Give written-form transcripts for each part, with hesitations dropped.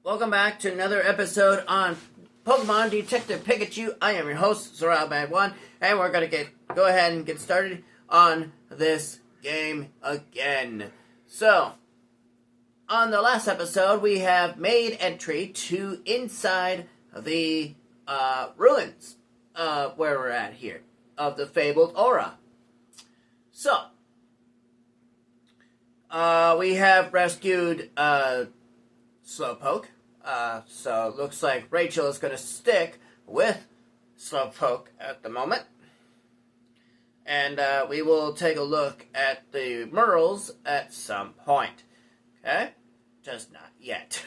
Welcome back to another episode on Pokemon Detective Pikachu. I am your host, Zoralbad1, and we're going to go ahead and get started on this game again. So, on the last episode, we have made entry to inside the ruins where we're at here, of the fabled Aurora. So, we have rescued Slowpoke. So it looks like Rachel is going to stick with Slowpoke at the moment. And we will take a look at the Murals at some point. Okay? Just not yet.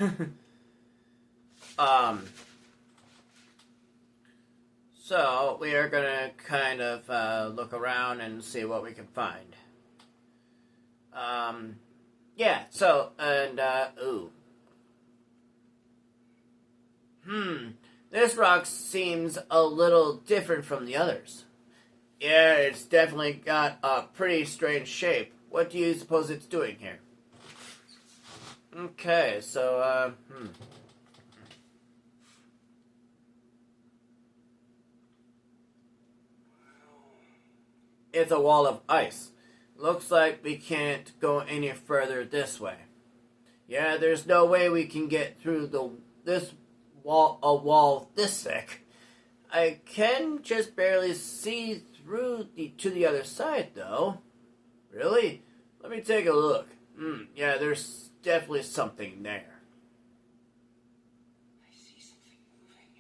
So we are going to kind of look around and see what we can find. Yeah, so, and, ooh. This rock seems a little different from the others. Yeah, it's definitely got a pretty strange shape. What do you suppose it's doing here? Okay, so, It's a wall of ice. Looks like we can't go any further this way. Yeah, there's no way we can get through this wall this thick. I can just barely see through to the other side, though. Really? Let me take a look. Yeah, there's definitely something there. I see something moving.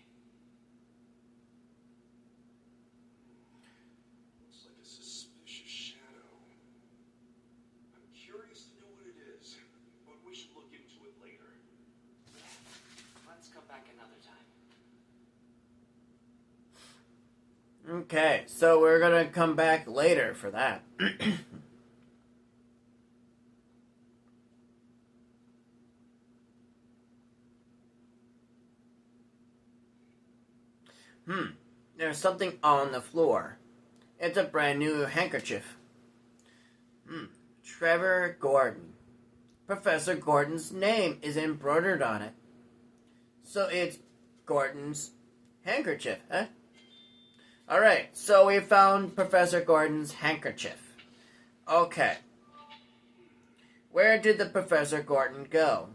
Looks like a suspicious shadow. I'm curious to know what it is, but we should look into it later. Let's come back another time. Okay, so we're gonna come back later for that. There's something on the floor. It's a brand new handkerchief. Trevor Gordon. Professor Gordon's name is embroidered on it. So it's Gordon's handkerchief, huh? Alright, so we found Professor Gordon's handkerchief. Okay. Where did the Professor Gordon go?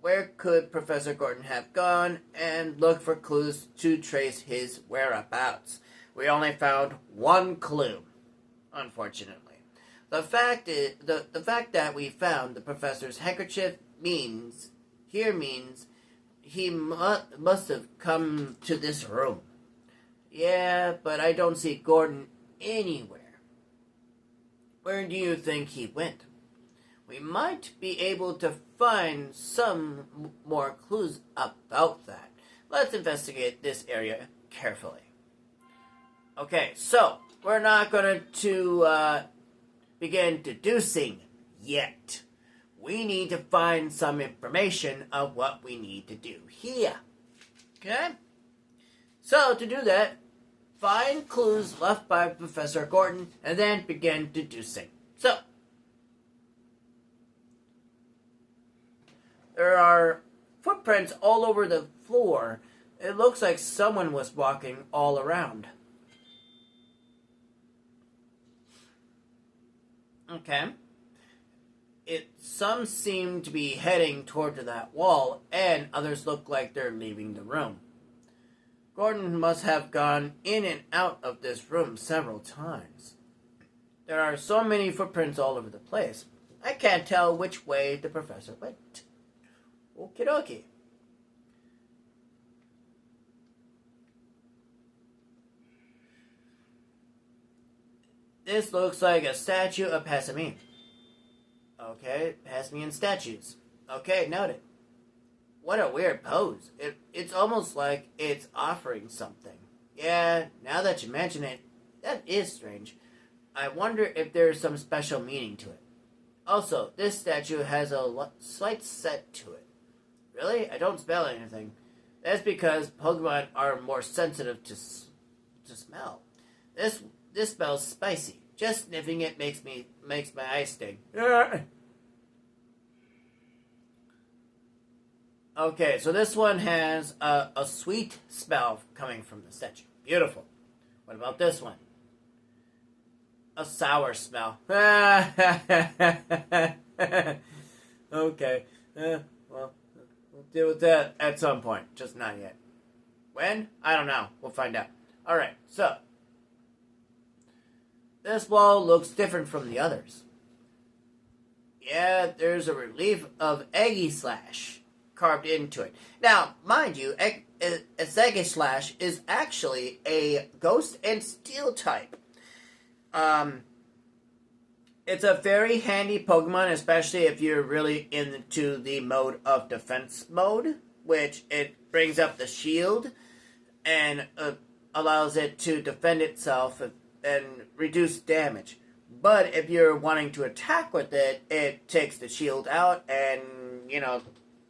Where could Professor Gordon have gone and look for clues to trace his whereabouts? We only found one clue, unfortunately. The fact that we found the professor's handkerchief means he must have come to this room. Yeah, but I don't see Gordon anywhere. Where do you think he went? We might be able to find some more clues about that. Let's investigate this area carefully. Okay, so we're not going to begin deducing yet. We need to find some information of what we need to do here. Okay? So, to do that, find clues left by Professor Gordon and then begin deducing. So, there are footprints all over the floor. It looks like someone was walking all around. Okay. Some seem to be heading toward that wall, and others look like they're leaving the room. Gordon must have gone in and out of this room several times. There are so many footprints all over the place. I can't tell which way the professor went. Okie dokie. This looks like a statue of Passimian. Okay, Passimian statues. Okay, noted. What a weird pose. It's almost like it's offering something. Yeah, now that you mention it, that is strange. I wonder if there's some special meaning to it. Also, this statue has a slight set to it. Really? I don't smell anything. That's because Pokemon are more sensitive to smell. This smells spicy. Just sniffing it makes my eyes sting. Okay, so this one has a sweet smell coming from the statue. Beautiful. What about this one? A sour smell. Okay. Well, we'll deal with that at some point. Just not yet. When? I don't know. We'll find out. Alright, so. This wall looks different from the others. Yeah, there's a relief of Eggy Slash carved into it. Now, mind you, Eggy Slash is actually a Ghost and Steel type. It's a very handy Pokemon, especially if you're really into the mode of defense mode, which it brings up the shield and allows it to defend itself and reduce damage. But if you're wanting to attack with it, it takes the shield out and,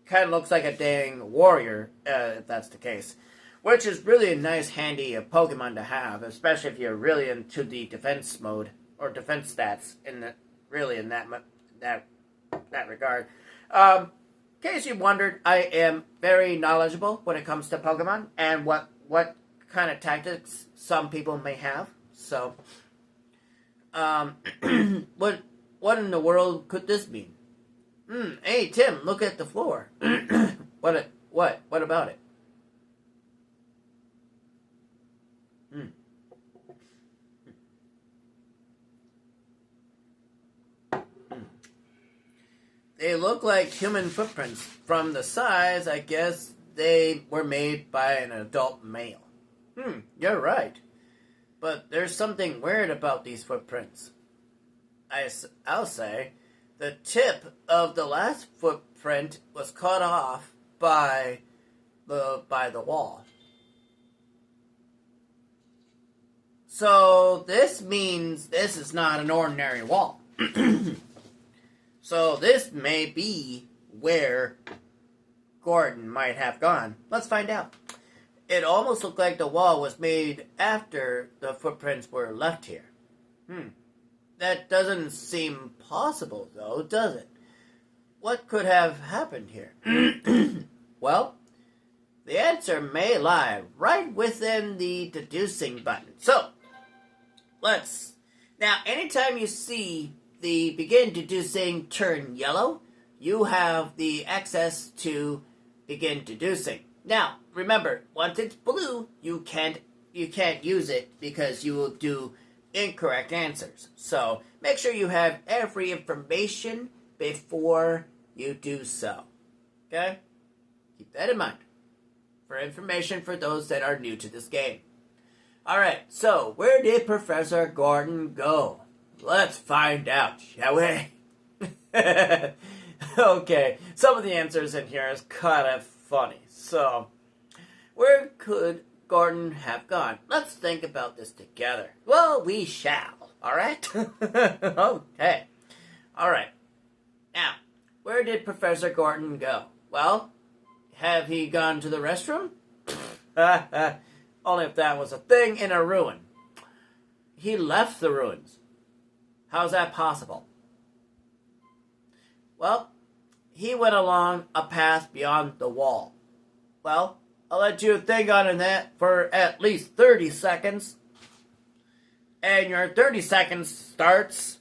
kind of looks like a dang warrior, if that's the case. Which is really a nice, handy Pokemon to have, especially if you're really into the defense mode, or defense stats, in that regard. In case you wondered, I am very knowledgeable when it comes to Pokemon, and what kind of tactics some people may have. So, what in the world could this mean? Hey Tim, look at the floor. What about it? They look like human footprints. From the size, I guess they were made by an adult male. You're right. But there's something weird about these footprints. I'll say the tip of the last footprint was cut off by the wall. So this means this is not an ordinary wall. So this may be where Gordon might have gone. Let's find out. It almost looked like the wall was made after the footprints were left here. That doesn't seem possible, though, does it? What could have happened here? Well, the answer may lie right within the deducing button. So, now, anytime you see the begin deducing turn yellow, you have the access to begin deducing. Now, remember, once it's blue, you can't use it because you will do incorrect answers. So, make sure you have every information before you do so. Okay? Keep that in mind. For information for those that are new to this game. Alright, so where did Professor Gordon go? Let's find out, shall we? Okay, some of the answers in here is kind of funny. So, where could Gordon have gone? Let's think about this together. Well, we shall. Alright? Okay. Alright. Now, where did Professor Gordon go? Well, have he gone to the restroom? Only if that was a thing in a ruin. He left the ruins. How's that possible? Well, he went along a path beyond the wall. Well, I'll let you think on that for at least 30 seconds. And your 30 seconds starts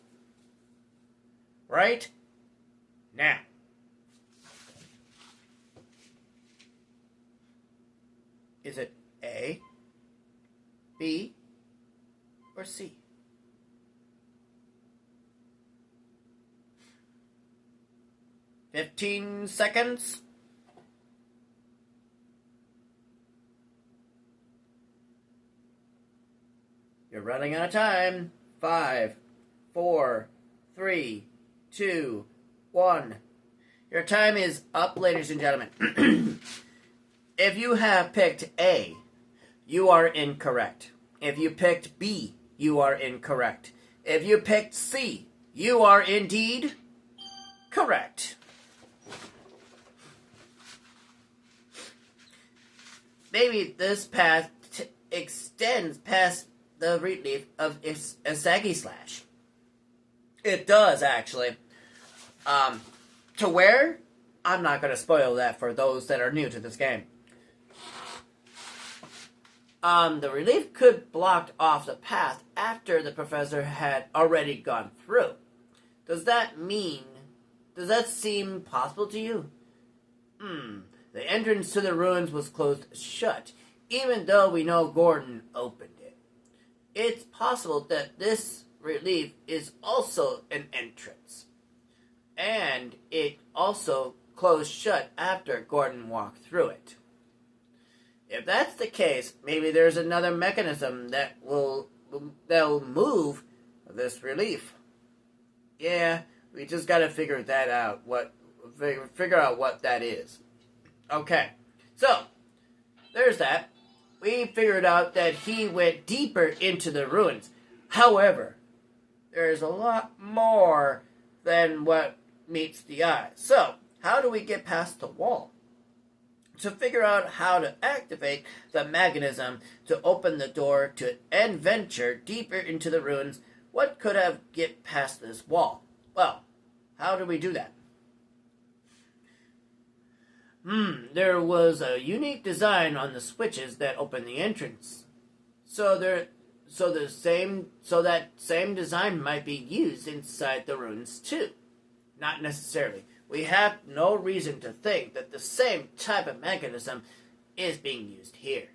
right now. Is it A, B, or C? $15 seconds. You're running out of time. 5, 4, 3, 2, 1. Your time is up, ladies and gentlemen. If you have picked A, you are incorrect. If you picked B, you are incorrect. If you picked C, you are indeed correct. Maybe this path extends past the relief of Isagi Slash. It does, actually. To where? I'm not going to spoil that for those that are new to this game. The relief could block off the path after the professor had already gone through. Does that seem possible to you? The entrance to the ruins was closed shut, even though we know Gordon opened it. It's possible that this relief is also an entrance, and it also closed shut after Gordon walked through it. If that's the case, maybe there's another mechanism that'll move this relief. Yeah, we just gotta figure that out. Figure out what that is. Okay, so there's that. We figured out that he went deeper into the ruins. However, there's a lot more than what meets the eye. So, how do we get past the wall? To figure out how to activate the mechanism to open the door to and venture deeper into the ruins, what could have get past this wall? Well, how do we do that? There was a unique design on the switches that opened the entrance. So that same design might be used inside the ruins too. Not necessarily. We have no reason to think that the same type of mechanism is being used here.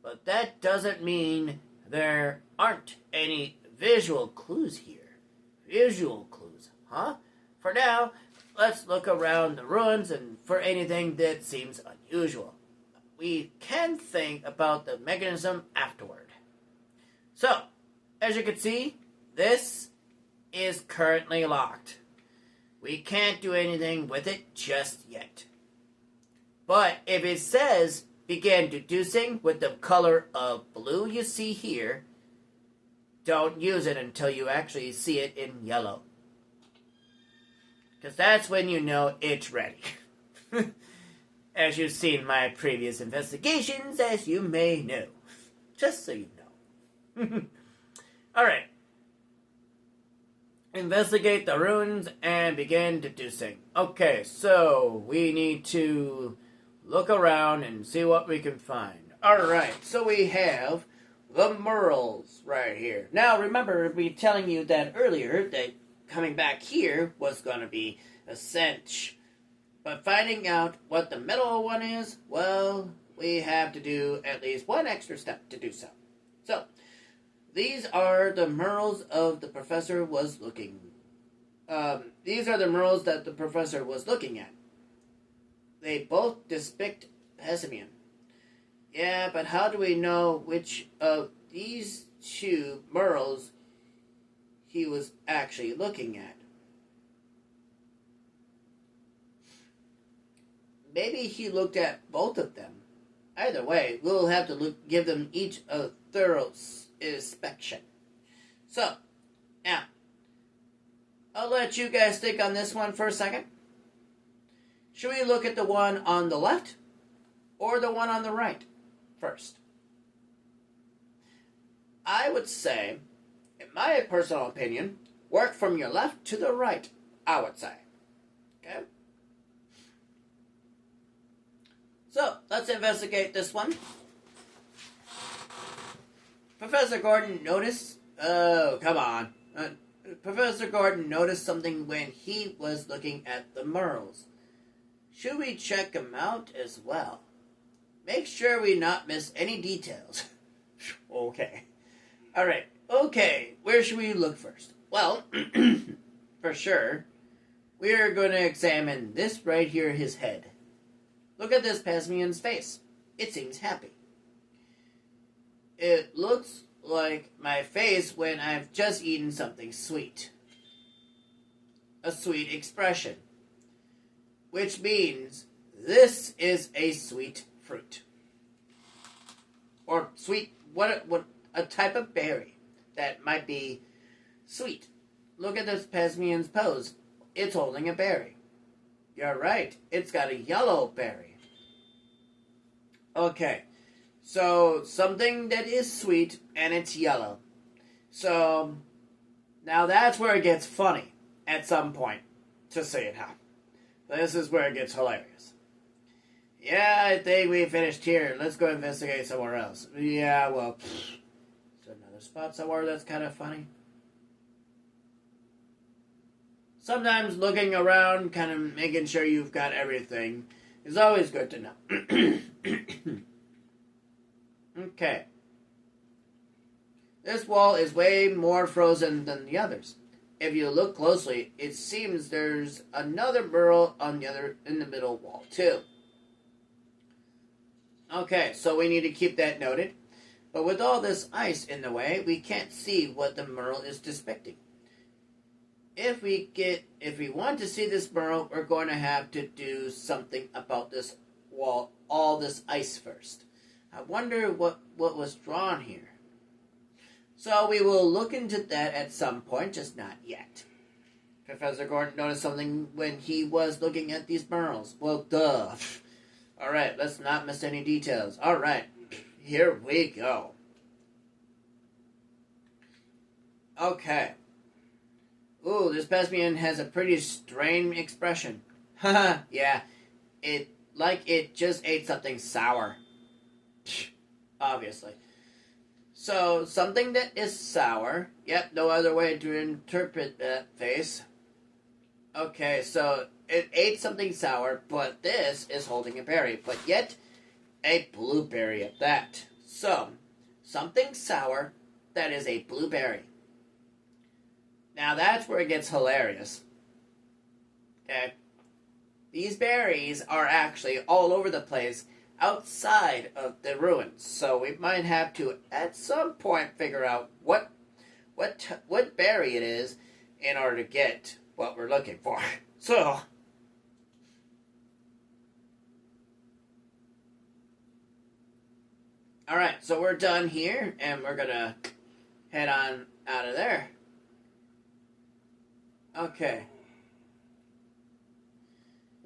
But that doesn't mean there aren't any visual clues here. Visual clues, huh? For now, let's look around the ruins and for anything that seems unusual. We can think about the mechanism afterward. So, as you can see, this is currently locked. We can't do anything with it just yet. But if it says begin deducing with the color of blue you see here, don't use it until you actually see it in yellow. Because that's when you know it's ready. As you've seen my previous investigations, as you may know. Just so you know. Alright. Investigate the ruins and begin deducing. Okay, so we need to look around and see what we can find. Alright, so we have the murals right here. Now, remember me telling you that earlier that coming back here was going to be a cinch. But finding out what the middle one is, well, we have to do at least one extra step to do so. So, these are the murals of the professor was looking. These are the murals that the professor was looking at. They both depict Pessimian. Yeah, but how do we know which of these two murals he was actually looking at? Maybe he looked at both of them. Either way, we'll have to give them each a thorough inspection. So, now, I'll let you guys think on this one for a second. Should we look at the one on the left or the one on the right first? I would say, in my personal opinion, work from your left to the right, I would say. Okay? So, let's investigate this one. Professor Gordon noticed... Oh, come on. Professor Gordon noticed something when he was looking at the murals. Should we check them out as well? Make sure we not miss any details. Okay. Alright. Okay. Where should we look first? Well, for sure, we are going to examine this right here, his head. Look at this Pessimian's face. It seems happy. It looks like my face when I've just eaten something sweet. A sweet expression. Which means this is a sweet fruit. Or sweet, what a type of berry that might be sweet. Look at this Pessimian's pose. It's holding a berry. You're right. It's got a yellow berry. Okay. So, something that is sweet, and it's yellow. So, now that's where it gets funny, at some point, to say it how. This is where it gets hilarious. Yeah, I think we finished here. Let's go investigate somewhere else. Yeah, well, it's another spot somewhere that's kind of funny. Sometimes looking around, kind of making sure you've got everything, is always good to know. Okay. This wall is way more frozen than the others. If you look closely, it seems there's another burrow in the middle wall too. Okay, so we need to keep that noted. But with all this ice in the way, we can't see what the Merle is depicting. If we want to see this Merle, we're going to have to do something about this wall, all this ice first. I wonder what was drawn here. So we will look into that at some point, just not yet. Professor Gordon noticed something when he was looking at these Merles. Well, duh. Alright, let's not miss any details. Alright, here we go. Okay. Ooh, this Pesmian has a pretty strained expression. Haha, yeah. It just ate something sour. Obviously. So, something that is sour. Yep, no other way to interpret that face. Okay, so it ate something sour, but this is holding a berry. But yet, a blueberry at that. So, something sour that is a blueberry. Now, that's where it gets hilarious. Okay? These berries are actually all over the place outside of the ruins. So we might have to, at some point, figure out what berry it is in order to get what we're looking for. So, alright, so we're done here, and we're gonna head on out of there. Okay.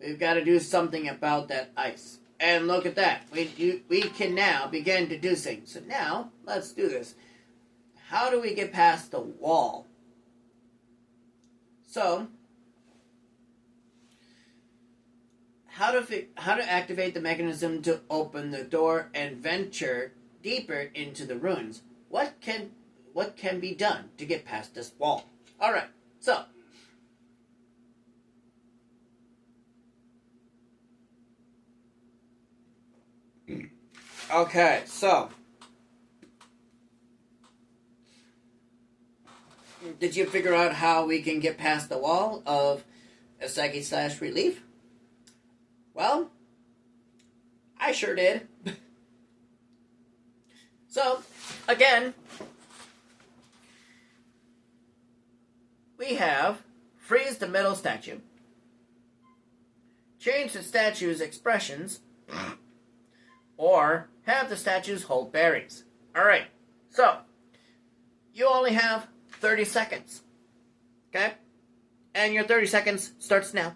We've got to do something about that ice. And look at that. We can now begin deducing. So now, let's do this. How do we get past the wall? So, how to activate the mechanism to open the door and venture deeper into the ruins? What can be done to get past this wall? Alright, so okay, so did you figure out how we can get past the wall of Asagi / Relief? Well, I sure did. So, again, we have freeze the middle statue, change the statue's expressions, or have the statues hold berries. Alright, so you only have 30 seconds. Okay? And your 30 seconds starts now.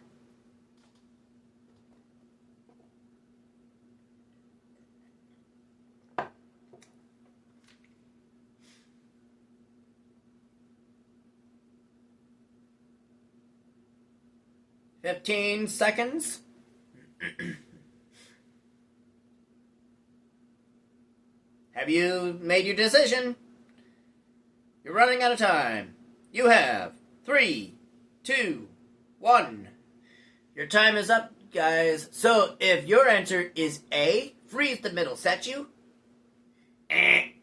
$15 seconds. Have you made your decision? You're running out of time. You have 3, 2, 1. Your time is up, guys. So if your answer is A, freeze the middle statue,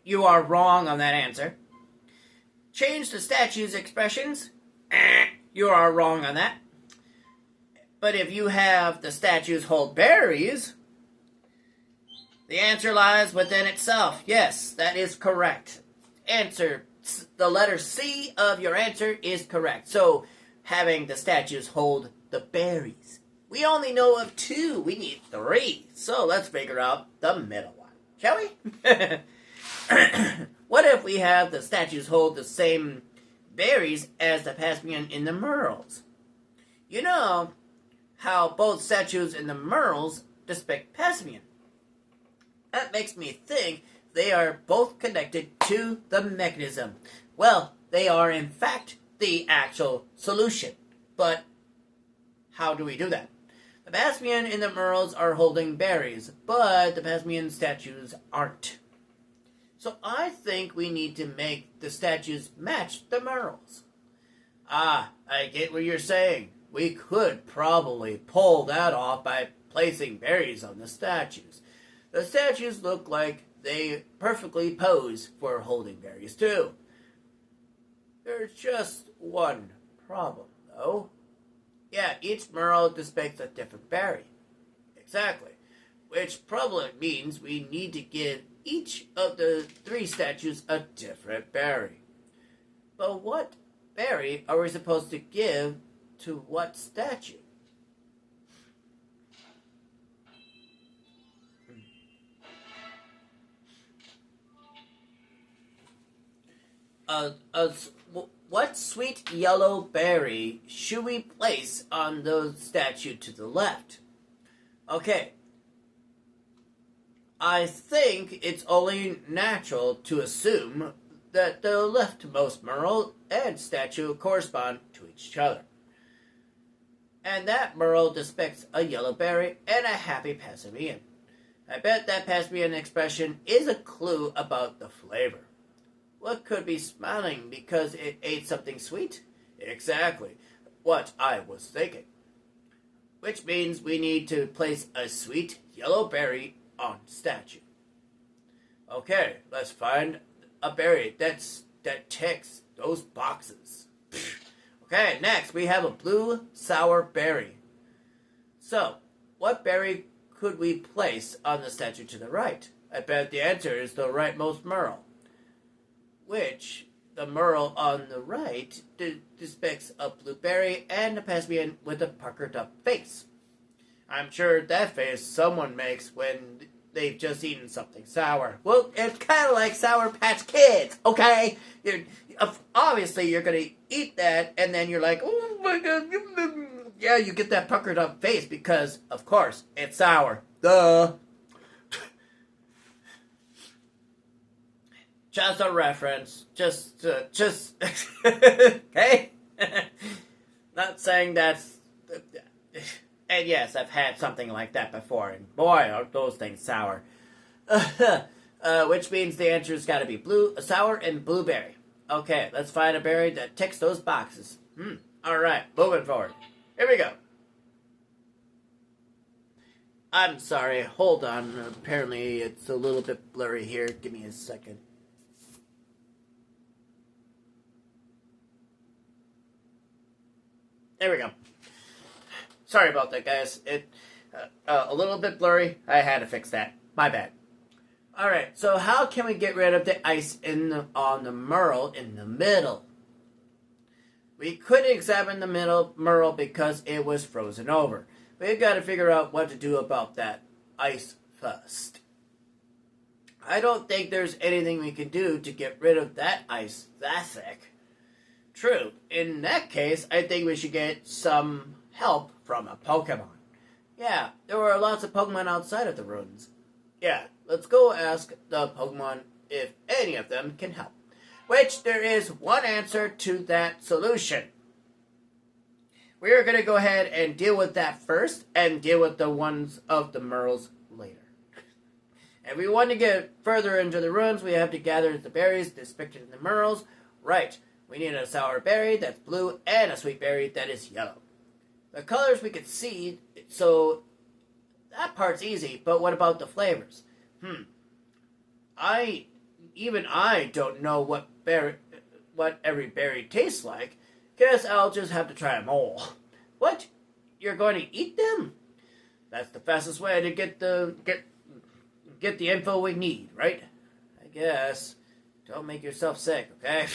you are wrong on that answer. Change the statue's expressions, you are wrong on that. But if you have the statues hold berries, the answer lies within itself. Yes, that is correct. Answer, the letter C of your answer is correct. So, having the statues hold the berries. We only know of 2. We need 3. So, let's figure out the middle one. Shall we? What if we have the statues hold the same berries as the Pesmian in the Merles? You know how both statues in the Merles depict Pesmian. That makes me think they are both connected to the mechanism. Well, they are in fact the actual solution. But how do we do that? The Pasmian and the Merles are holding berries, but the Pasmian statues aren't. So I think we need to make the statues match the Merles. Ah, I get what you're saying. We could probably pull that off by placing berries on the statues. The statues look like they perfectly pose for holding berries too. There's just one problem, though. Yeah, each Merle depicts a different berry. Exactly. Which probably means we need to give each of the 3 statues a different berry. But what berry are we supposed to give to what statue? What sweet yellow berry should we place on the statue to the left? Okay. I think it's only natural to assume that the leftmost Merle and statue correspond to each other. And that Merle depicts a yellow berry and a happy Pasmian. I bet that Pasmian expression is a clue about the flavor. What could be smiling because it ate something sweet? Exactly what I was thinking. Which means we need to place a sweet yellow berry on statue. Okay, let's find a berry that ticks those boxes. Okay, next we have a blue sour berry. So, what berry could we place on the statue to the right? I bet the answer is the rightmost Merle. Which the Merle on the right depicts a blueberry and a Pasmian with a puckered up face. I'm sure that face someone makes when they've just eaten something sour. Well, it's kind of like Sour Patch Kids, okay? Obviously, you're going to eat that, and then you're like, oh my god, yeah, you get that puckered up face because, of course, it's sour. Duh. Just a reference. Just, okay? Not saying that's... And yes, I've had something like that before, and boy, are those things sour. Which means the answer's got to be sour and blueberry. Okay, let's find a berry that ticks those boxes. Alright, moving forward. Here we go. I'm sorry, hold on. Apparently it's a little bit blurry here. Give me a second. There we go. Sorry about that, guys. It a little bit blurry. I had to fix that. My bad. Alright, so how can we get rid of the ice on the Merle in the middle? We couldn't examine the middle Merle because it was frozen over. We've got to figure out what to do about that ice first. I don't think there's anything we can do to get rid of that ice that thick. True. In that case, I think we should get some help from a Pokemon. Yeah, there were lots of Pokemon outside of the ruins. Yeah, let's go ask the Pokemon if any of them can help. Which there is one answer to that solution. We're going to go ahead and deal with that first and deal with the ones of the Merles later. If we want to get further into the ruins, we have to gather the berries depicted in the Merles. Right, we need a sour berry that's blue and a sweet berry that is yellow. The colors we can see, so that part's easy, but what about the flavors? I don't know what every berry tastes like. Guess I'll just have to try them all. What? You're going to eat them? That's the fastest way to get the info we need, right? I guess. Don't make yourself sick, okay?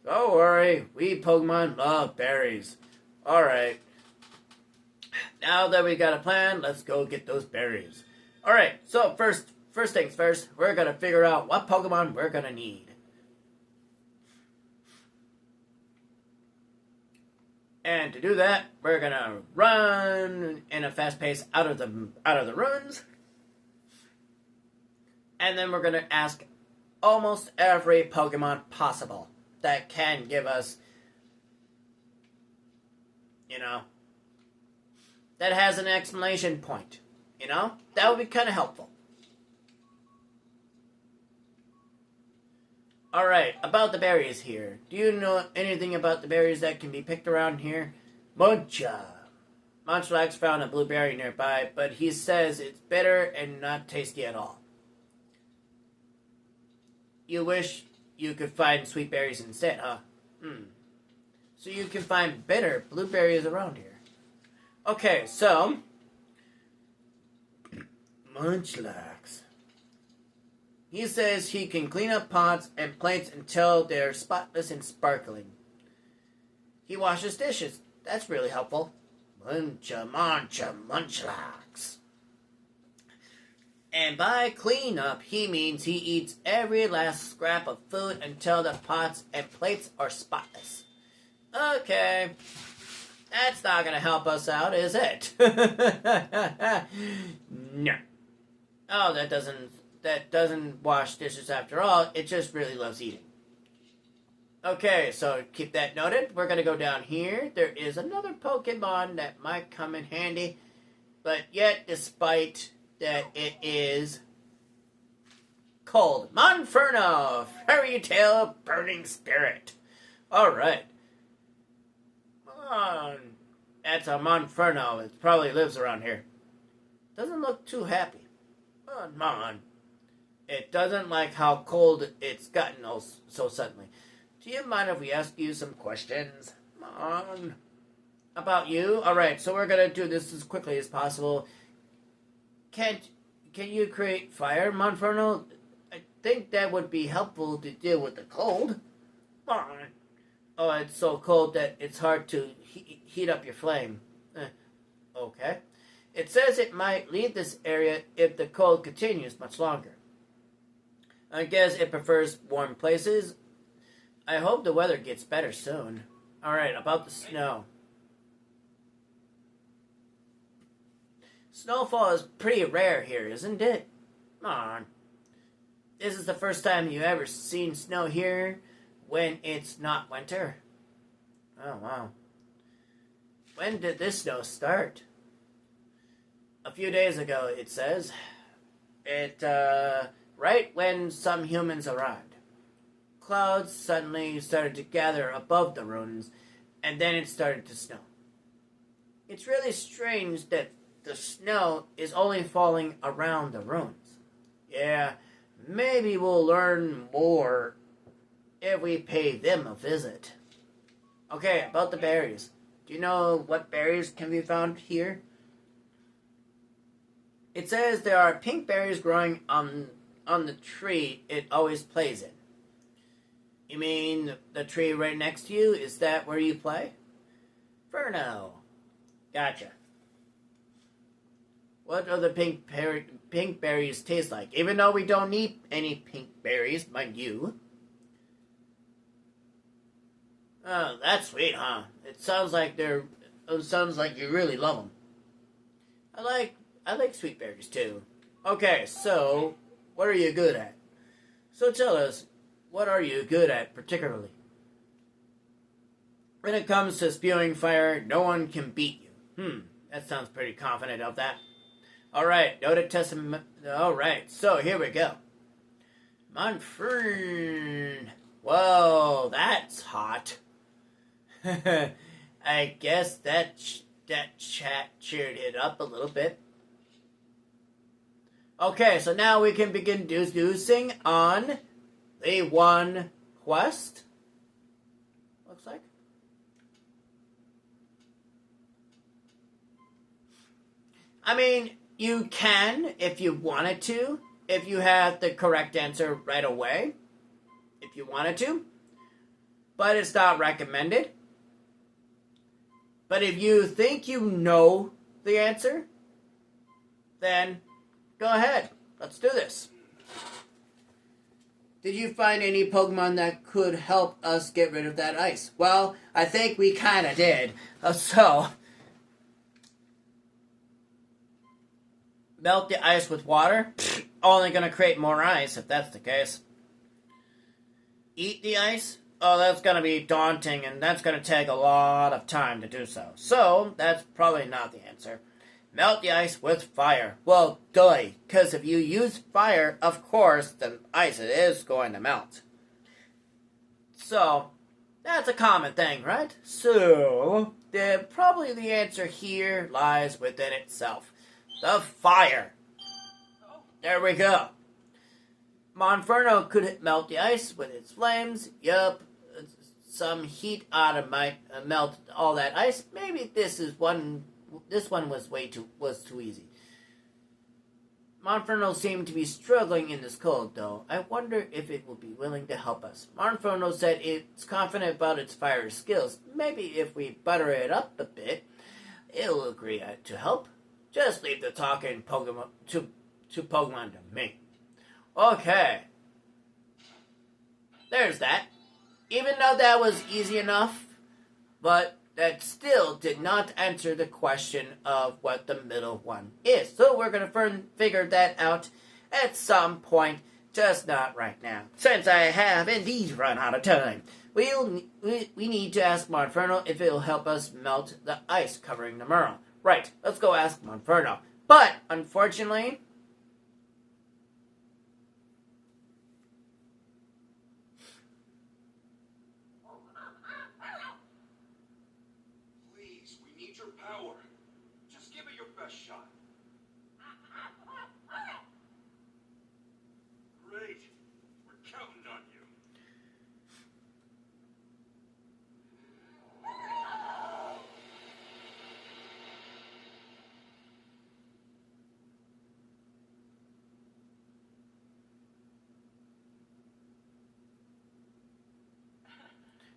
Don't worry, we Pokemon love berries. Alright. Now that we got a plan, let's go get those berries. Alright, so first things first, we're going to figure out what Pokemon we're going to need. And to do that, we're going to run in a fast pace out of the ruins. And then we're going to ask almost every Pokemon possible that can give us, that has an exclamation point. You know? That would be kind of helpful. Alright, about the berries here. Do you know anything about the berries that can be picked around here? Muncha. Munchlax found a blueberry nearby, but he says it's bitter and not tasty at all. You wish you could find sweet berries instead, huh? So you can find bitter blueberries around here. Okay, so Munchlax. He says he can clean up pots and plates until they're spotless and sparkling. He washes dishes. That's really helpful. Munchlax. And by clean up, he means he eats every last scrap of food until the pots and plates are spotless. Okay. That's not going to help us out, is it? No. Oh, that doesn't wash dishes after all. It just really loves eating. Okay, so keep that noted. We're going to go down here. There is another Pokemon that might come in handy. But yet, despite that it is called Monferno, Fairy Tale Burning Spirit. Alright. That's a Monferno. It probably lives around here. Doesn't look too happy. Come on. It doesn't like how cold it's gotten so suddenly. Do you mind if we ask you some questions? Come on. About you? Alright, so we're going to do this as quickly as possible. Can you create fire, Monferno? I think that would be helpful to deal with the cold. Come on. Oh, it's so cold that it's hard to heat up your flame. Okay. It says it might leave this area if the cold continues much longer. I guess it prefers warm places. I hope the weather gets better soon. Alright, about the snow. Snowfall is pretty rare here, isn't it? Come on. This is the first time you ever seen snow here when it's not winter. Oh, wow. When did this snow start? A few days ago, it says. Right when some humans arrived. Clouds suddenly started to gather above the ruins, and then it started to snow. It's really strange that the snow is only falling around the ruins. Yeah, maybe we'll learn more if we pay them a visit. Okay, about the berries. Do you know what berries can be found here? It says there are pink berries growing on the tree it always plays in. You mean the tree right next to you? Is that where you play? Ferno. Gotcha. What do the pink berries taste like? Even though we don't need any pink berries, mind you. Oh, that's sweet, huh? It sounds like you really love them. I like sweet berries too. Okay, so what are you good at? So tell us, what are you good at particularly? When it comes to spewing fire, no one can beat you. That sounds pretty confident of that. Alright, noted testament. Alright, so here we go. Monfern. Whoa, that's hot. I guess that chat cheered it up a little bit. Okay, so now we can begin deducing on the one quest. Looks like. I mean, you can, if you wanted to, if you have the correct answer right away, if you wanted to, but it's not recommended. But if you think you know the answer, then go ahead. Let's do this. Did you find any Pokemon that could help us get rid of that ice? Well, I think we kind of did. So, melt the ice with water? Only going to create more ice if that's the case. Eat the ice? oh, that's going to be daunting, and that's going to take a lot of time to do so. So, that's probably not the answer. Melt the ice with fire. Well, duh, because if you use fire, of course, the ice is going to melt. So, that's a common thing, right? So, probably the answer here lies within itself. The fire. There we go. Monferno could melt the ice with its flames. Yup. Some heat atom might melt all that ice. Maybe this one was too easy. Monferno seemed to be struggling in this cold, though. I wonder if it will be willing to help us. Monferno said it's confident about its fire skills. Maybe if we butter it up a bit, it'll agree to help. Just leave the talking Pokemon to Pokemon to me. Okay. There's that. Even though that was easy enough, but that still did not answer the question of what the middle one is. So we're going to figure that out at some point, just not right now. Since I have indeed run out of time, we need to ask Monferno if it'll help us melt the ice covering the Merle. Right, let's go ask Monferno. But, unfortunately, Please, we need your power. Just give it your best shot. Great. We're counting on you.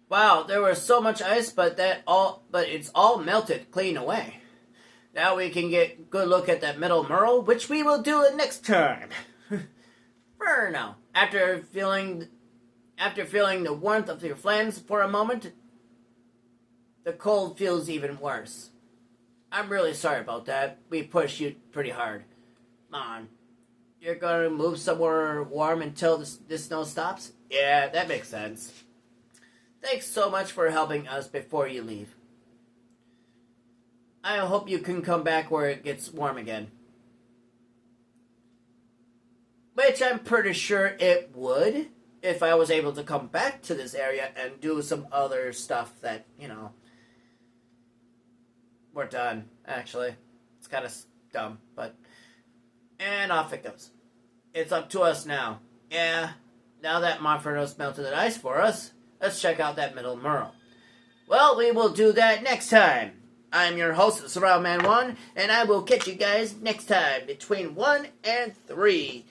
wow, there was so much ice, but it's all melted clean away. Now we can get a good look at that middle Merle, which we will do next time. For now, after feeling the warmth of your flames for a moment, the cold feels even worse. I'm really sorry about that. We pushed you pretty hard. Come on. You're gonna move somewhere warm until the snow stops? Yeah, that makes sense. Thanks so much for helping us before you leave. I hope you can come back where it gets warm again. Which I'm pretty sure it would, if I was able to come back to this area and do some other stuff that, we're done, actually. It's kind of dumb, but... And off it goes. It's up to us now. Yeah, now that Monferno's melted the ice for us, let's check out that middle Merle. Well, we will do that next time. I'm your host, Surround Man 1, and I will catch you guys next time between 1 and 3.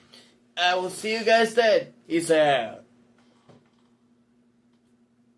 I will see you guys then. Peace out.